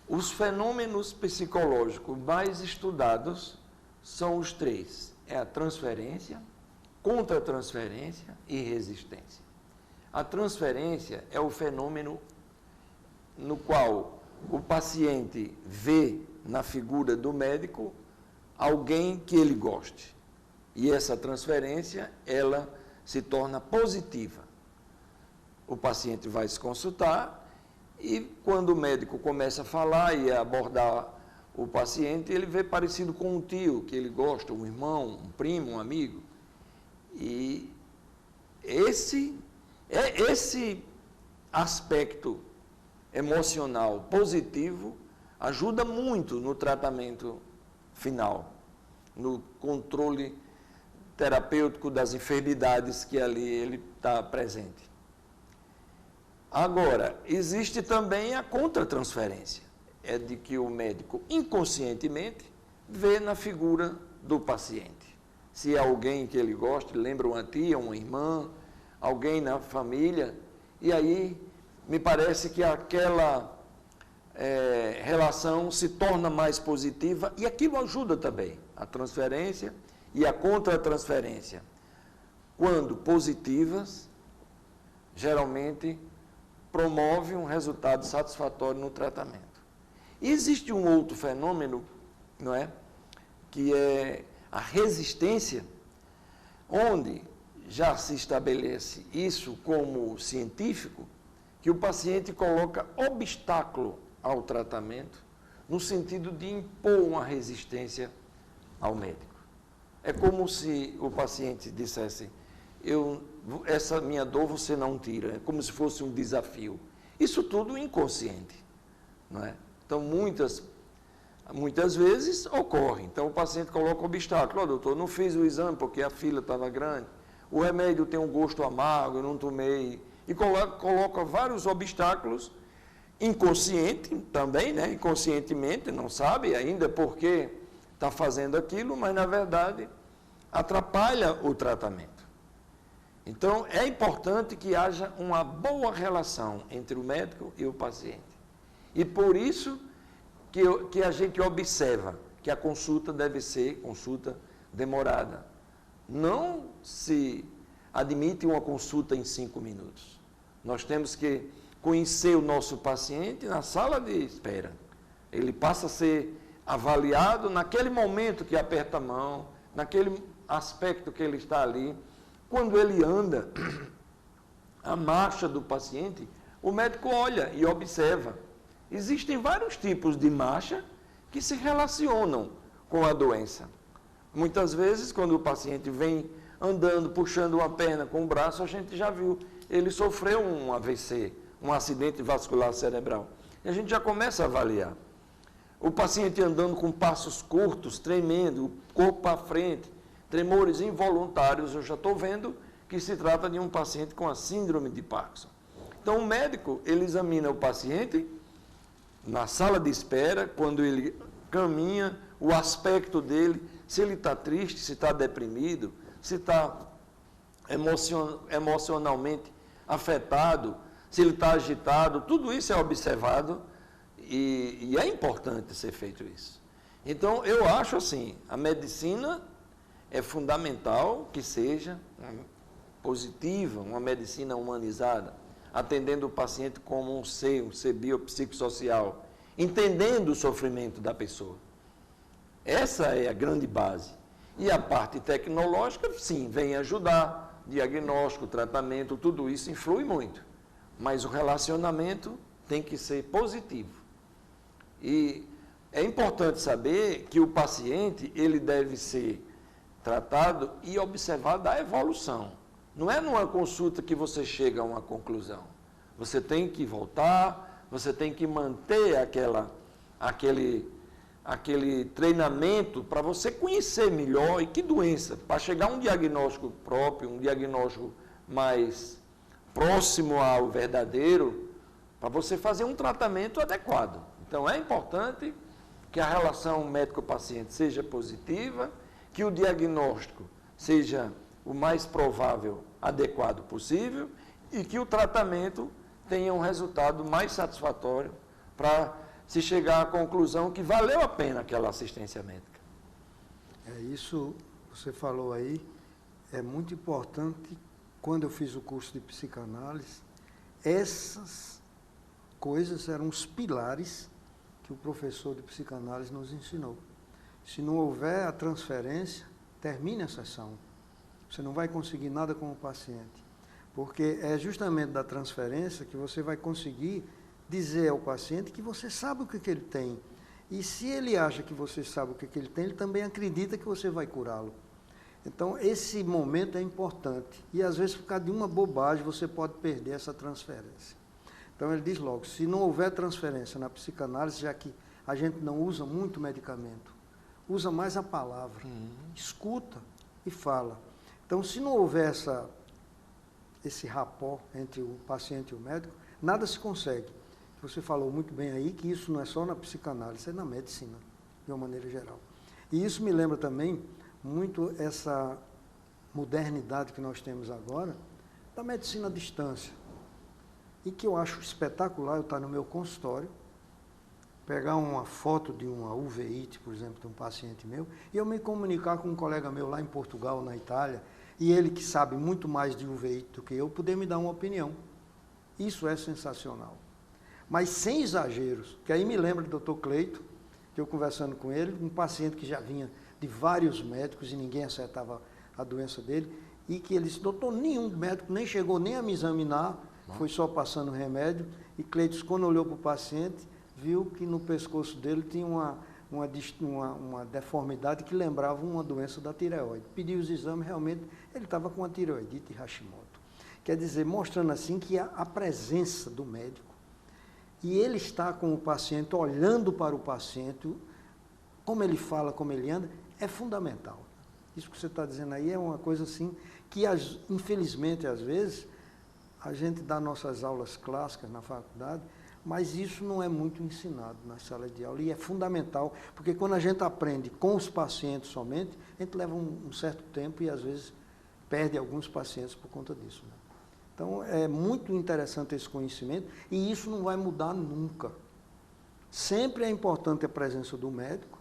Speaker 2: Os fenômenos psicológicos mais estudados são os 3. É a transferência, contra-transferência e resistência. A transferência é o fenômeno no qual o paciente vê na figura do médico alguém que ele goste. E essa transferência, ela se torna positiva. O paciente vai se consultar e quando o médico começa a falar e a abordar o paciente, ele vê parecido com um tio que ele gosta, um irmão, um primo, um amigo. E esse aspecto emocional positivo ajuda muito no tratamento final, no controle terapêutico das enfermidades que ali ele está presente. Agora, existe também a contratransferência, é de que o médico inconscientemente vê na figura do paciente. Se é alguém que ele gosta, lembra uma tia, uma irmã, alguém na família, e aí me parece que aquela relação se torna mais positiva e aquilo ajuda também a transferência e a contra-transferência. Quando positivas, geralmente promove um resultado satisfatório no tratamento. E existe um outro fenômeno, não é? Que é a resistência, onde já se estabelece isso como científico, que o paciente coloca obstáculo ao tratamento, no sentido de impor uma resistência ao médico. É como se o paciente dissesse, essa minha dor você não tira, é como se fosse um desafio. Isso tudo inconsciente, não é? Então, muitas vezes ocorre. Então, o paciente coloca obstáculo. Doutor, não fiz o exame porque a fila estava grande, o remédio tem um gosto amargo, eu não tomei. E coloca vários obstáculos, inconsciente também, né? Inconscientemente, não sabe ainda por que está fazendo aquilo, mas, na verdade, atrapalha o tratamento. Então, é importante que haja uma boa relação entre o médico e o paciente. E por isso que a gente observa que a consulta deve ser consulta demorada. Não se admite uma consulta em 5 minutos. Nós temos que conhecer o nosso paciente na sala de espera. Ele passa a ser avaliado naquele momento que aperta a mão, naquele aspecto que ele está ali. Quando ele anda, a marcha do paciente, o médico olha e observa. Existem vários tipos de marcha que se relacionam com a doença. Muitas vezes, quando o paciente vem andando, puxando uma perna com o braço, a gente já viu, ele sofreu um AVC, um acidente vascular cerebral. E a gente já começa a avaliar. O paciente andando com passos curtos, tremendo, o corpo para frente, tremores involuntários, eu já estou vendo que se trata de um paciente com a síndrome de Parkinson. Então, o médico, ele examina o paciente na sala de espera, quando ele caminha, o aspecto dele, se ele está triste, se está deprimido, se está emocionalmente afetado, se ele está agitado, tudo isso é observado e é importante ser feito isso. Então, eu acho assim, a medicina é fundamental que seja positiva, uma medicina humanizada, atendendo o paciente como um ser biopsicossocial, entendendo o sofrimento da pessoa. Essa é a grande base. E a parte tecnológica, sim, vem ajudar, diagnóstico, tratamento, tudo isso influi muito. Mas o relacionamento tem que ser positivo. E é importante saber que o paciente, ele deve ser tratado e observado a evolução. Não é numa consulta que você chega a uma conclusão. Você tem que voltar, você tem que manter aquele treinamento para você conhecer melhor e que doença, para chegar a um diagnóstico próprio, um diagnóstico mais próximo ao verdadeiro, para você fazer um tratamento adequado. Então, é importante que a relação médico-paciente seja positiva, que o diagnóstico seja o mais provável, adequado possível e que o tratamento tenha um resultado mais satisfatório para se chegar à conclusão que valeu a pena aquela assistência médica.
Speaker 1: Isso você falou aí, é muito importante. Quando eu fiz o curso de psicanálise, essas coisas eram os pilares que o professor de psicanálise nos ensinou. Se não houver a transferência, termine a sessão. Você não vai conseguir nada com o paciente, porque é justamente da transferência que você vai conseguir dizer ao paciente que você sabe o que ele tem. E se ele acha que você sabe o que ele tem, ele também acredita que você vai curá-lo. Então, esse momento é importante. E, às vezes, por causa de uma bobagem, você pode perder essa transferência. Então, ele diz logo, se não houver transferência na psicanálise, já que a gente não usa muito medicamento, usa mais a palavra, escuta e fala. Então, se não houver esse rapport entre o paciente e o médico, nada se consegue. Você falou muito bem aí que isso não é só na psicanálise, é na medicina, de uma maneira geral. E isso me lembra também muito essa modernidade que nós temos agora, da medicina à distância. E que eu acho espetacular eu estar no meu consultório, pegar uma foto de uma uveíte, por exemplo, de um paciente meu, e eu me comunicar com um colega meu lá em Portugal, na Itália, e ele que sabe muito mais de uveíte do que eu, poder me dar uma opinião. Isso é sensacional. Mas sem exageros, que aí me lembra do Dr. Cleito, que eu conversando com ele, um paciente que já vinha de vários médicos e ninguém acertava a doença dele, e que ele disse, doutor, nenhum médico nem chegou nem a me examinar, foi só passando remédio, e Cleiton, quando olhou para o paciente, viu que no pescoço dele tinha uma deformidade que lembrava uma doença da tireoide. Pediu os exames, realmente, ele estava com a tireoidite Hashimoto. Quer dizer, mostrando assim que a presença do médico, e ele está com o paciente, olhando para o paciente, como ele fala, como ele anda, é fundamental. Isso que você está dizendo aí é uma coisa assim, que infelizmente, às vezes, a gente dá nossas aulas clássicas na faculdade, mas isso não é muito ensinado na sala de aula, e é fundamental, porque quando a gente aprende com os pacientes somente, a gente leva um certo tempo e, às vezes, perde alguns pacientes por conta disso, né? Então, é muito interessante esse conhecimento, e isso não vai mudar nunca. Sempre é importante a presença do médico,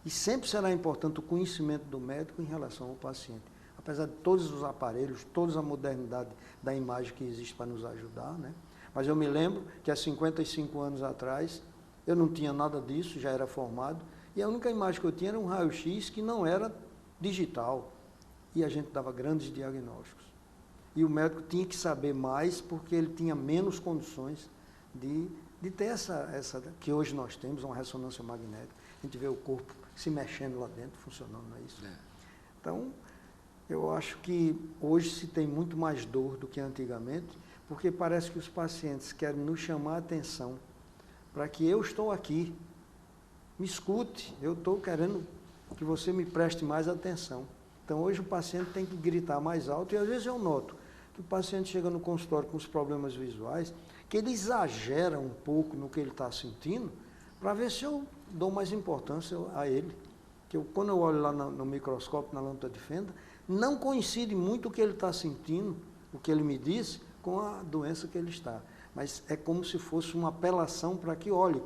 Speaker 1: e sempre será importante o conhecimento do médico em relação ao paciente. Apesar de todos os aparelhos, toda a modernidade da imagem que existe para nos ajudar, né? Mas eu me lembro que há 55 anos atrás, eu não tinha nada disso, já era formado, e a única imagem que eu tinha era um raio-x que não era digital, e a gente dava grandes diagnósticos. E o médico tinha que saber mais, porque ele tinha menos condições de ter essa que hoje nós temos, uma ressonância magnética. A gente vê o corpo se mexendo lá dentro, funcionando, não é isso? É. Então, eu acho que hoje se tem muito mais dor do que antigamente, porque parece que os pacientes querem nos chamar a atenção para que eu estou aqui, me escute, eu estou querendo que você me preste mais atenção. Então, hoje o paciente tem que gritar mais alto, e às vezes eu noto que o paciente chega no consultório com os problemas visuais, que ele exagera um pouco no que ele está sentindo, para ver se eu dou mais importância a ele. Que quando eu olho lá no microscópio, na lâmpada de fenda, não coincide muito o que ele está sentindo, o que ele me disse, com a doença que ele está. Mas é como se fosse uma apelação para que olhe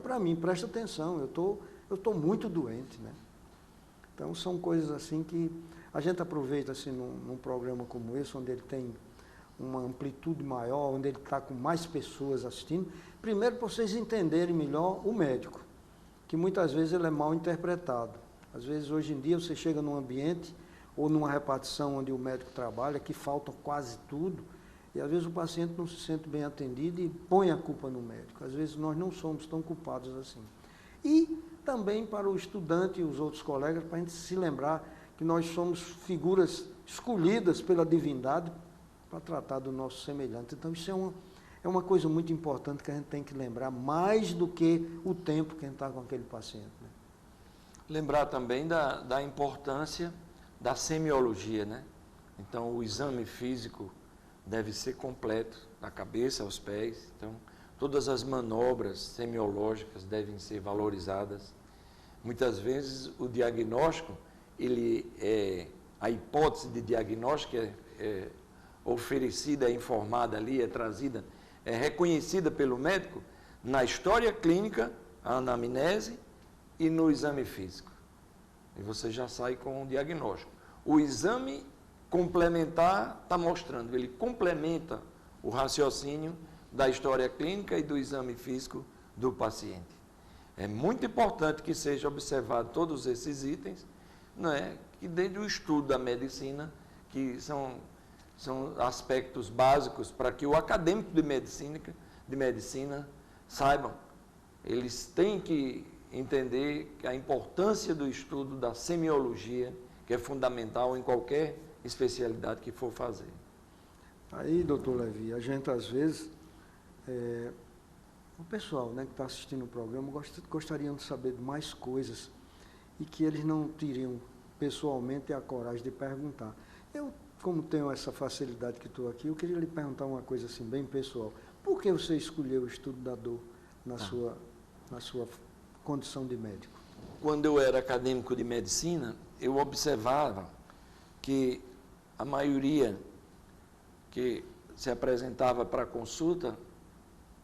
Speaker 1: para mim, preste atenção, eu estou muito doente, né? Então, são coisas assim que a gente aproveita assim, num programa como esse, onde ele tem uma amplitude maior, onde ele está com mais pessoas assistindo. Primeiro, para vocês entenderem melhor o médico, que muitas vezes ele é mal interpretado. Às vezes, hoje em dia, você chega num ambiente ou numa repartição onde o médico trabalha, que falta quase tudo, e às vezes o paciente não se sente bem atendido e põe a culpa no médico. Às vezes, nós não somos tão culpados assim. E também para o estudante e os outros colegas, para a gente se lembrar que nós somos figuras escolhidas pela divindade para tratar do nosso semelhante. Então, isso é uma coisa muito importante que a gente tem que lembrar, mais do que o tempo que a gente está com aquele paciente, né?
Speaker 2: Lembrar também da importância da semiologia, né? Então, o exame físico deve ser completo, da cabeça aos pés. Então, todas as manobras semiológicas devem ser valorizadas. Muitas vezes o diagnóstico, a hipótese de diagnóstico é oferecida, é informada ali, é trazida, é reconhecida pelo médico na história clínica, a anamnese e no exame físico. E você já sai com um diagnóstico. O exame complementar está mostrando, ele complementa o raciocínio da história clínica e do exame físico do paciente. É muito importante que seja observado todos esses itens, não é? Que dentro do estudo da medicina, que são aspectos básicos para que o acadêmico de medicina saibam. Eles têm que entender a importância do estudo da semiologia, que é fundamental em qualquer especialidade que for fazer.
Speaker 1: Aí, doutor Levi, a gente às vezes, o pessoal, né, que está assistindo o programa gostariam de saber de mais coisas e que eles não teriam pessoalmente a coragem de perguntar. Eu, como tenho essa facilidade que estou aqui, eu queria lhe perguntar uma coisa assim, bem pessoal. Por que você escolheu o estudo da dor na sua condição de médico?
Speaker 2: quando eu era acadêmico de medicina, eu observava que a maioria que se apresentava para consulta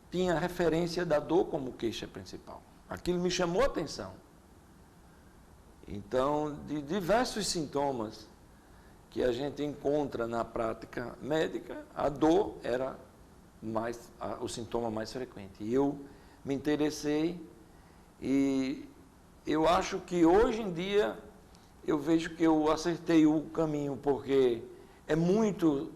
Speaker 2: tinha referência da dor como queixa principal. Aquilo me chamou a atenção. Então, de diversos sintomas que a gente encontra na prática médica, a dor era o sintoma mais frequente. E eu me interessei e eu acho que hoje em dia eu vejo que eu acertei o caminho, porque é muito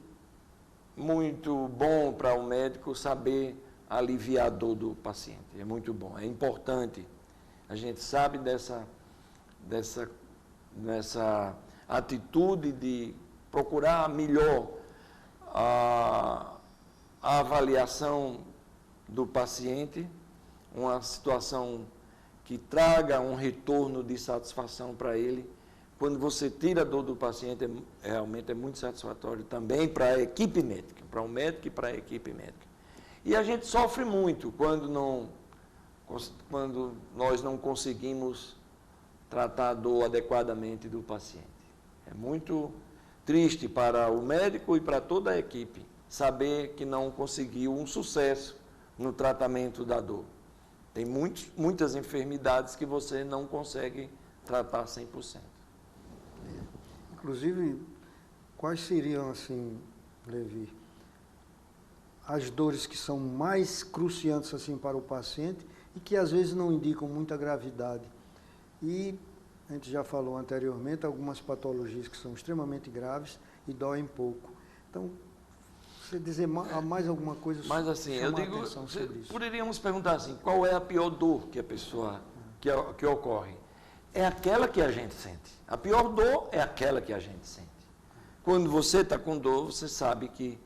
Speaker 2: bom para o médico saber aliviar a dor do paciente. É muito bom, é importante. A gente sabe dessa atitude de procurar melhor a avaliação do paciente, uma situação que traga um retorno de satisfação para ele. Quando você tira a dor do paciente, realmente é muito satisfatório também para a equipe médica, para o médico e para a equipe médica. E a gente sofre muito quando nós não conseguimos tratar a dor adequadamente do paciente. É muito triste para o médico e para toda a equipe saber que não conseguiu um sucesso no tratamento da dor. Tem muitas enfermidades que você não consegue tratar 100%.
Speaker 1: Inclusive, quais seriam, assim, Levi, as dores que são mais cruciantes assim, para o paciente e que às vezes não indicam muita gravidade? E a gente já falou anteriormente, algumas patologias que são extremamente graves e doem pouco. Então, você dizer mais alguma coisa sobre isso?
Speaker 2: Mas assim, eu digo, poderíamos perguntar assim, qual é a pior dor que a pessoa, que ocorre? É aquela que a gente sente. A pior dor é aquela que a gente sente. Quando você está com dor, você sabe que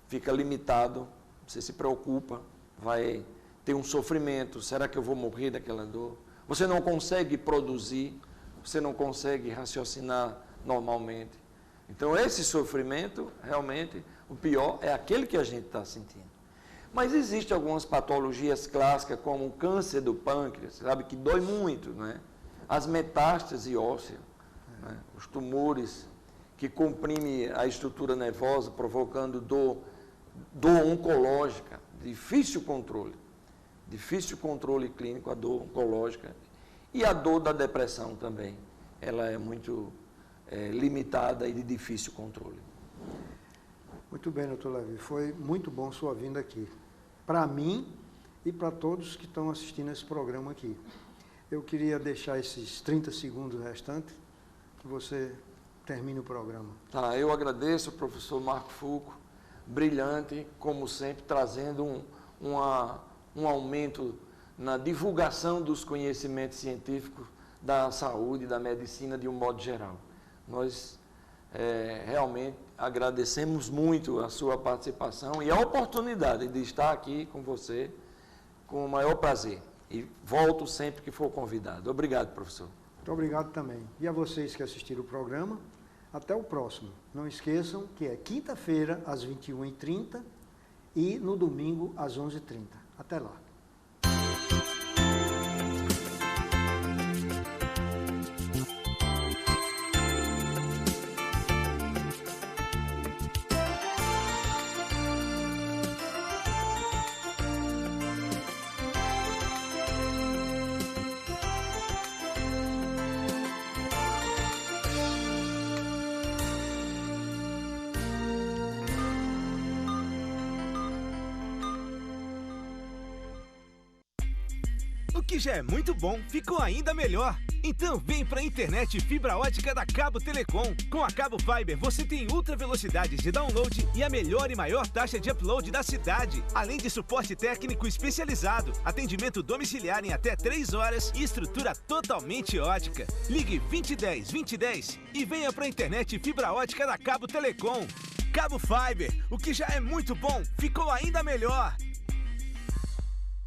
Speaker 2: fica limitado, você se preocupa, vai ter um sofrimento, será que eu vou morrer daquela dor? Você não consegue produzir, você não consegue raciocinar normalmente. Então, esse sofrimento, realmente, o pior é aquele que a gente está sentindo. Mas existem algumas patologias clássicas, como o câncer do pâncreas, sabe, que dói muito, né? As metástases ósseas, né? Os tumores que comprimem a estrutura nervosa, provocando dor oncológica, difícil controle clínico, a dor oncológica. E a dor da depressão também, ela é muito limitada e de difícil controle.
Speaker 1: Muito bem, doutor Levi, foi muito bom sua vinda aqui, para mim e para todos que estão assistindo esse programa aqui. Eu queria deixar esses 30 segundos restantes, que você termine o programa.
Speaker 2: Tá, eu agradeço ao professor Marco Fulco, brilhante, como sempre, trazendo um aumento na divulgação dos conhecimentos científicos da saúde, da medicina de um modo geral. Nós realmente agradecemos muito a sua participação e a oportunidade de estar aqui com você com o maior prazer. E volto sempre que for convidado. Obrigado, professor.
Speaker 1: Muito obrigado também. E a vocês que assistiram o programa, até o próximo. Não esqueçam que é quinta-feira, às 21h30 e no domingo, às 11h30. Até lá.
Speaker 5: O que já é muito bom, ficou ainda melhor. Então vem pra internet fibra ótica da Cabo Telecom. Com a Cabo Fiber você tem ultra velocidades de download e a melhor e maior taxa de upload da cidade. Além de suporte técnico especializado, atendimento domiciliar em até 3 horas e estrutura totalmente ótica. Ligue 2010 e venha pra internet fibra ótica da Cabo Telecom. Cabo Fiber, o que já é muito bom, ficou ainda melhor.